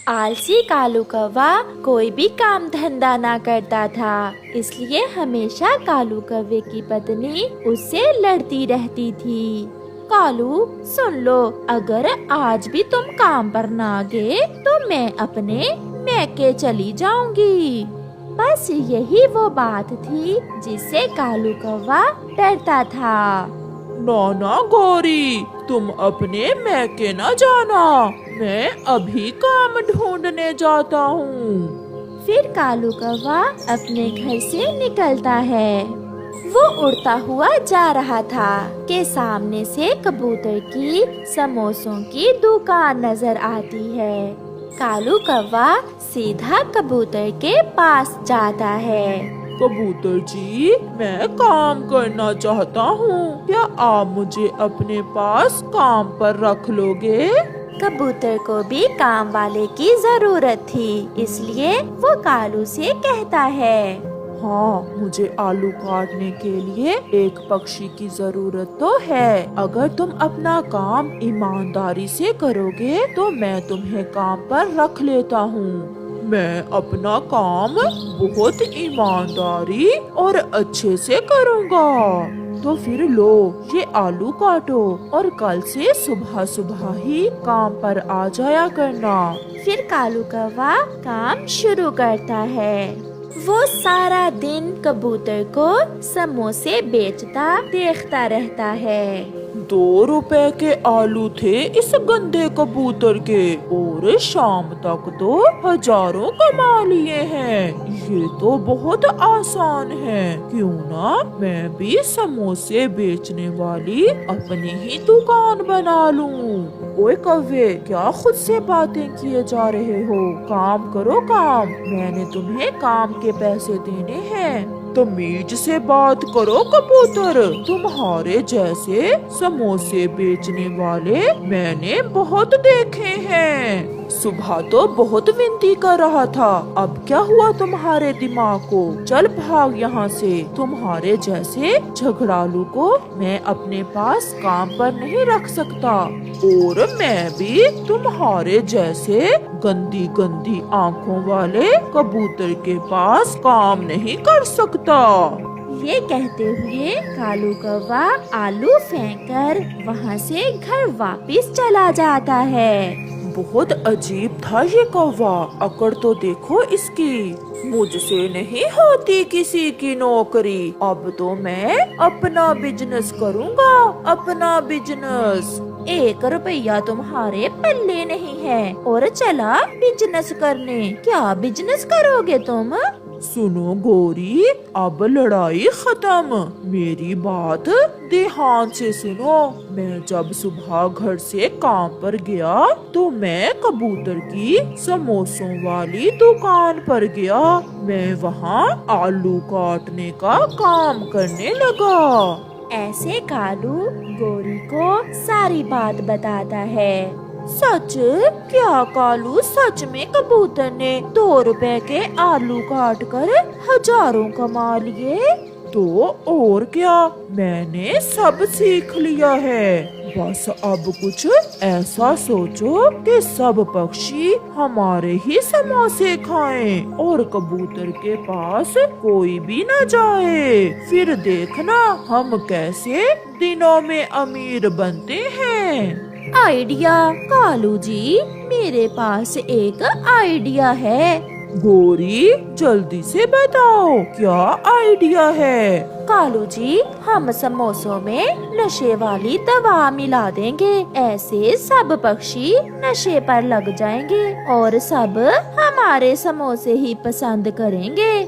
आलसी कालू कौवा कोई भी काम धंधा ना करता था, इसलिए हमेशा कालू कौवे की पत्नी उससे लड़ती रहती थी। कालू सुन लो, अगर आज भी तुम काम पर ना गए तो मैं अपने मैके चली जाऊंगी। बस यही वो बात थी जिससे कालू कौवा डरता था। नाना गौरी, तुम अपने मैके न जाना, मैं अभी काम ढूंढने जाता हूँ। फिर कालू कौवा अपने घर से निकलता है। वो उड़ता हुआ जा रहा था कि सामने से कबूतर की समोसों की दुकान नजर आती है। कालू कौवा सीधा कबूतर के पास जाता है। कबूतर जी, मैं काम करना चाहता हूँ, क्या आप मुझे अपने पास काम पर रख लोगे? कबूतर को भी काम वाले की जरूरत थी, इसलिए वो कालू से कहता है, हाँ, मुझे आलू काटने के लिए एक पक्षी की जरूरत तो है। अगर तुम अपना काम ईमानदारी से करोगे तो मैं तुम्हें काम पर रख लेता हूँ। मैं अपना काम बहुत ईमानदारी और अच्छे से करूँगा। तो फिर लो, ये आलू काटो और कल से सुबह सुबह ही काम पर आ जाया करना। फिर कालू कौवा काम शुरू करता है। वो सारा दिन कबूतर को समोसे बेचता देखता रहता है। 2 रुपए के आलू थे इस गंदे कबूतर के, और शाम तक तो हजारों कमा लिए हैं। ये तो बहुत आसान है, क्यों ना मैं भी समोसे बेचने वाली अपनी ही दुकान बना लूं। ओए कौवे, क्या खुद से बातें किए जा रहे हो? काम करो काम, मैंने तुम्हें काम के पैसे देने हैं। तमीज से बात करो कबूतर, तुम्हारे जैसे समोसे बेचने वाले मैंने बहुत देखे हैं। सुबह तो बहुत विनती कर रहा था, अब क्या हुआ तुम्हारे दिमाग को? चल भाग यहाँ से। तुम्हारे जैसे झगड़ालू को मैं अपने पास काम पर नहीं रख सकता, और मैं भी तुम्हारे जैसे गंदी गंदी आँखों वाले कबूतर के पास काम नहीं कर सकता। ये कहते हुए कालू कौवा आलू फेंककर वहाँ से घर वापस चला जाता है। बहुत अजीब था ये कौवा, अकड़ तो देखो इसकी। मुझसे नहीं होती किसी की नौकरी, अब तो मैं अपना बिजनेस करूँगा, अपना बिजनेस। 1 रुपया तुम्हारे पल्ले नहीं है और चला बिजनेस करने। क्या बिजनेस करोगे तुम? सुनो गौरी, अब लड़ाई खत्म, मेरी बात ध्यान से सुनो। मैं जब सुबह घर से काम पर गया तो मैं कबूतर की समोसों वाली दुकान पर गया। मैं वहाँ आलू काटने का काम करने लगा। ऐसे कालू गोरी को सारी बात बताता है। सच? क्या कालू सच में कबूतर ने 2 रुपए के आलू काट कर हजारों कमा लिए? तो और क्या, मैंने सब सीख लिया है। बस अब कुछ ऐसा सोचो कि सब पक्षी हमारे ही समोसे खाएं और कबूतर के पास कोई भी न जाए। फिर देखना हम कैसे दिनों में अमीर बनते हैं। आइडिया? कालू जी, मेरे पास एक आइडिया है। गौरी, जल्दी से बताओ, क्या आइडिया है? कालू जी, हम समोसों में नशे वाली दवा मिला देंगे, ऐसे सब पक्षी नशे पर लग जाएंगे और सब हमारे समोसे ही पसंद करेंगे।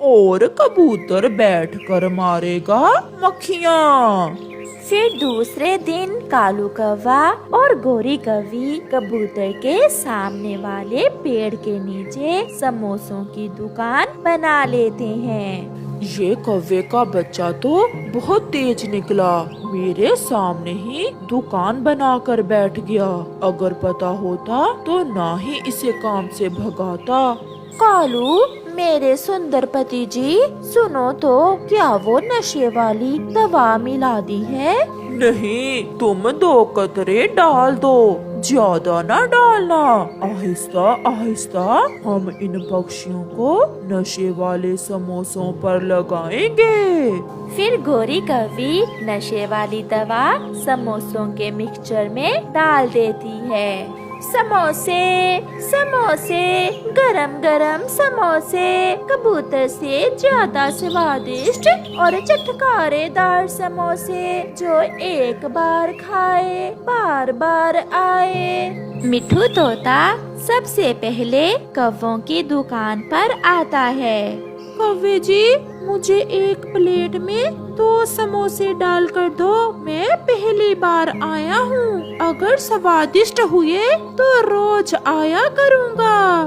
और कबूतर बैठकर मारेगा मक्खियाँ। फिर दूसरे दिन कालू कौवा और गोरी कौवी कबूतर के सामने वाले पेड़ के नीचे समोसों की दुकान बना लेते हैं। ये कौवे का बच्चा तो बहुत तेज निकला, मेरे सामने ही दुकान बनाकर बैठ गया। अगर पता होता तो ना ही इसे काम से भगाता। कालू, मेरे सुंदर पति जी, सुनो तो, क्या वो नशे वाली दवा मिला दी है? नहीं, तुम 2 कतरे डाल दो, ज्यादा ना डालना। आहिस्ता आहिस्ता हम इन पक्षियों को नशे वाले समोसों पर लगाएंगे। फिर गोरी कौवी नशे वाली दवा समोसों के मिक्सचर में डाल देती है। समोसे समोसे, गरम गरम समोसे, कबूतर से ज्यादा स्वादिष्ट और चटकारेदार समोसे, जो एक बार खाए बार बार आए। मिट्ठू तोता सबसे पहले कौवों की दुकान पर आता है। कौवे जी, मुझे 1 प्लेट में 2 समोसे डाल कर दो, मैं पहली बार आया हूँ। अगर स्वादिष्ट हुए तो रोज आया करूँगा।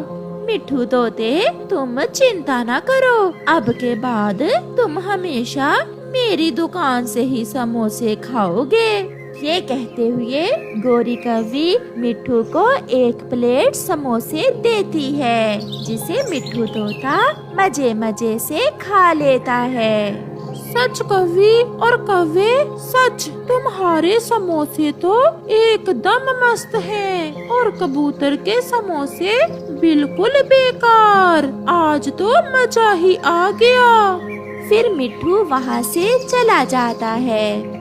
मिट्ठू तोते, तुम चिंता न करो, अब के बाद तुम हमेशा मेरी दुकान से ही समोसे खाओगे। ये कहते हुए गोरी कौवी मिट्ठू को 1 प्लेट समोसे देती है, जिसे मिट्ठू तोता मजे मजे से खा लेता है। सच कौवी और कौवे, सच तुम्हारे समोसे तो एकदम मस्त हैं और कबूतर के समोसे बिल्कुल बेकार। आज तो मजा ही आ गया। फिर मिट्ठू वहाँ से चला जाता है।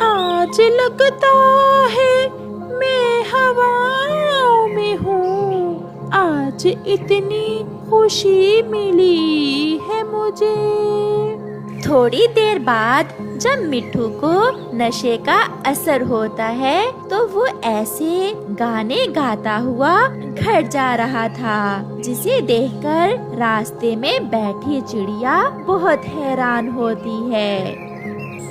आज लगता है मैं हवाओं में हूँ, आज इतनी खुशी मिली है मुझे। थोड़ी देर बाद जब मिट्ठू को नशे का असर होता है, तो वो ऐसे गाने गाता हुआ घर जा रहा था, जिसे देखकर रास्ते में बैठी चिड़िया बहुत हैरान होती है।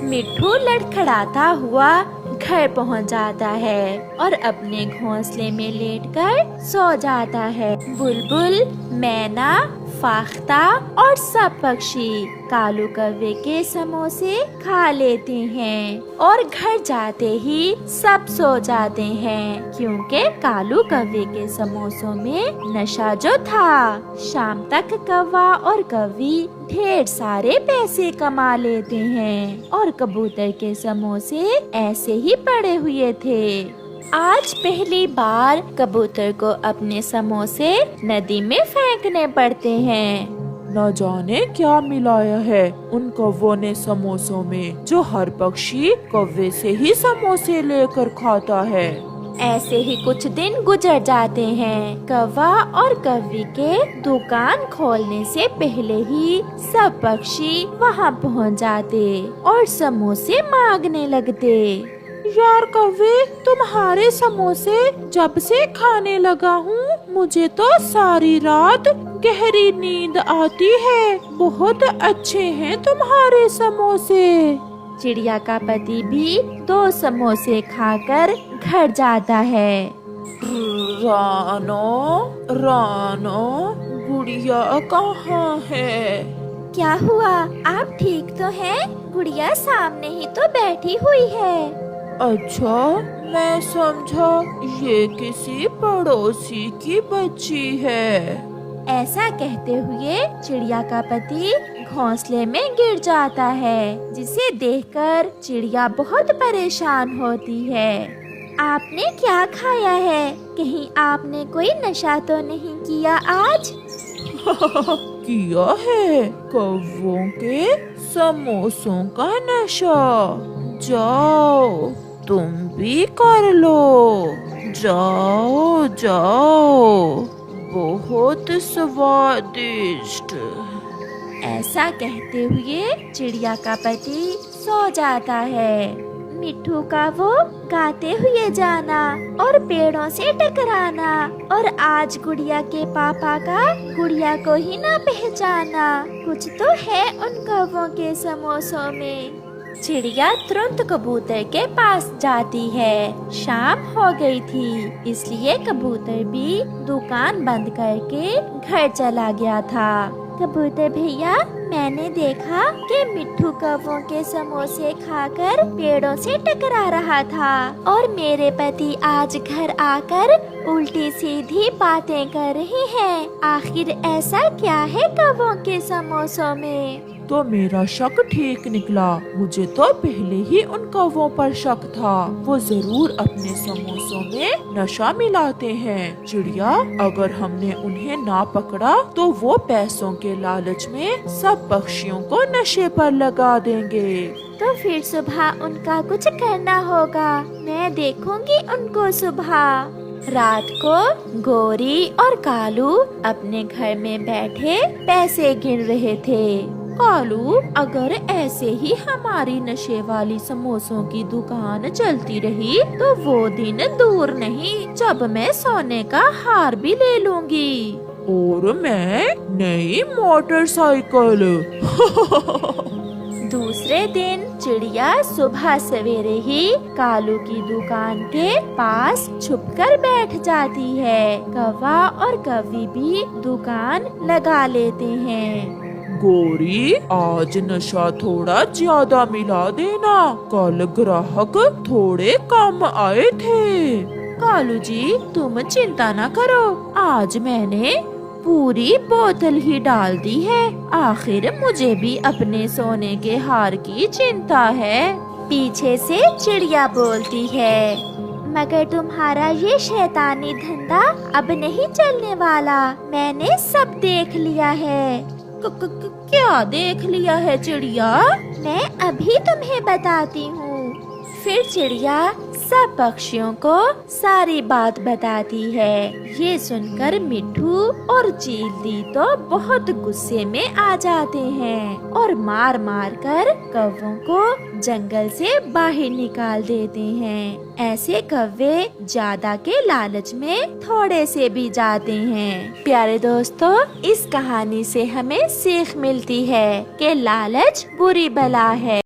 मिट्ठू लड़खड़ाता हुआ घर पहुंच जाता है और अपने घोंसले में लेटकर सो जाता है। बुलबुल, मैना, फाख्ता और सब पक्षी कालू कौवे के समोसे खा लेते हैं और घर जाते ही सब सो जाते हैं, क्योंकि कालू कौवे के समोसों में नशा जो था। शाम तक कौवा और कौवी ढेर सारे पैसे कमा लेते हैं और कबूतर के समोसे ऐसे ही पड़े हुए थे। आज पहली बार कबूतर को अपने समोसे नदी में फेंकने पड़ते हैं। न जाने क्या मिलाया है उन कौवों ने समोसों में, जो हर पक्षी कौवे से ही समोसे लेकर खाता है। ऐसे ही कुछ दिन गुजर जाते हैं। कौवा और कौवी के दुकान खोलने से पहले ही सब पक्षी वहाँ पहुँच जाते और समोसे मांगने लगते। यार कौवे, तुम्हारे समोसे जब से खाने लगा हूँ, मुझे तो सारी रात गहरी नींद आती है। बहुत अच्छे हैं तुम्हारे समोसे। चिड़िया का पति भी 2 समोसे खाकर घर जाता है। रानो, रानो, गुड़िया कहाँ है? क्या हुआ, आप ठीक तो हैं? गुड़िया सामने ही तो बैठी हुई है। अच्छा, मैं समझा ये किसी पड़ोसी की बच्ची है। ऐसा कहते हुए चिड़िया का पति घोंसले में गिर जाता है, जिसे देखकर चिड़िया बहुत परेशान होती है। आपने क्या खाया है? कहीं आपने कोई नशा तो नहीं किया आज? किया है, कौवों के समोसों का नशा। जाओ, तुम भी कर लो, जाओ जाओ, बहुत स्वादिष्ट। ऐसा कहते हुए चिड़िया का पति सो जाता है। मिट्ठू का वो गाते हुए जाना और पेड़ों से टकराना, और आज गुड़िया के पापा का गुड़िया को ही ना पहचाना। कुछ तो है उन कौवों के समोसों में। चिड़िया तुरंत कबूतर के पास जाती है। शाम हो गई थी, इसलिए कबूतर भी दुकान बंद करके घर चला गया था। कबूतर भैया, मैंने देखा कि मिट्ठू कौवों के समोसे खाकर पेड़ों से टकरा रहा था और मेरे पति आज घर आकर उल्टी सीधी बातें कर रही हैं। आखिर ऐसा क्या है कौवों के समोसों में? तो मेरा शक ठीक निकला। मुझे तो पहले ही उन कौवों पर शक था। वो जरूर अपने समोसों में नशा मिलाते हैं। चिड़िया, अगर हमने उन्हें ना पकड़ा तो वो पैसों के लालच में सब पक्षियों को नशे पर लगा देंगे। तो फिर सुबह उनका कुछ करना होगा। मैं देखूंगी उनको सुबह। रात को गोरी और कालू अपने घर में बैठे पैसे गिन रहे थे। कालू, अगर ऐसे ही हमारी नशे वाली समोसों की दुकान चलती रही तो वो दिन दूर नहीं जब मैं सोने का हार भी ले लूंगी। और मैं नई मोटरसाइकिल। दूसरे दिन चिड़िया सुबह सवेरे ही कालू की दुकान के पास छुपकर बैठ जाती है। कौवा और कौवी भी दुकान लगा लेते हैं। गोरी, आज नशा थोड़ा ज्यादा मिला देना। कल ग्राहक थोड़े कम आए थे। कालू जी, तुम चिंता न करो। आज मैंने पूरी बोतल ही डाल दी है। आखिर मुझे भी अपने सोने के हार की चिंता है। पीछे से चिड़िया बोलती है, मगर तुम्हारा ये शैतानी धंधा अब नहीं चलने वाला। मैंने सब देख लिया है। क्या देख लिया है चिड़िया? मैं अभी तुम्हें बताती हूँ। फिर चिड़िया सब पक्षियों को सारी बात बताती है। ये सुनकर मिट्ठू और चील तो बहुत गुस्से में आ जाते हैं और मार मार कर कौवों को जंगल से बाहर निकाल देते हैं। ऐसे कौवे ज्यादा के लालच में थोड़े से भी जाते हैं। प्यारे दोस्तों, इस कहानी से हमें सीख मिलती है कि लालच बुरी बला है।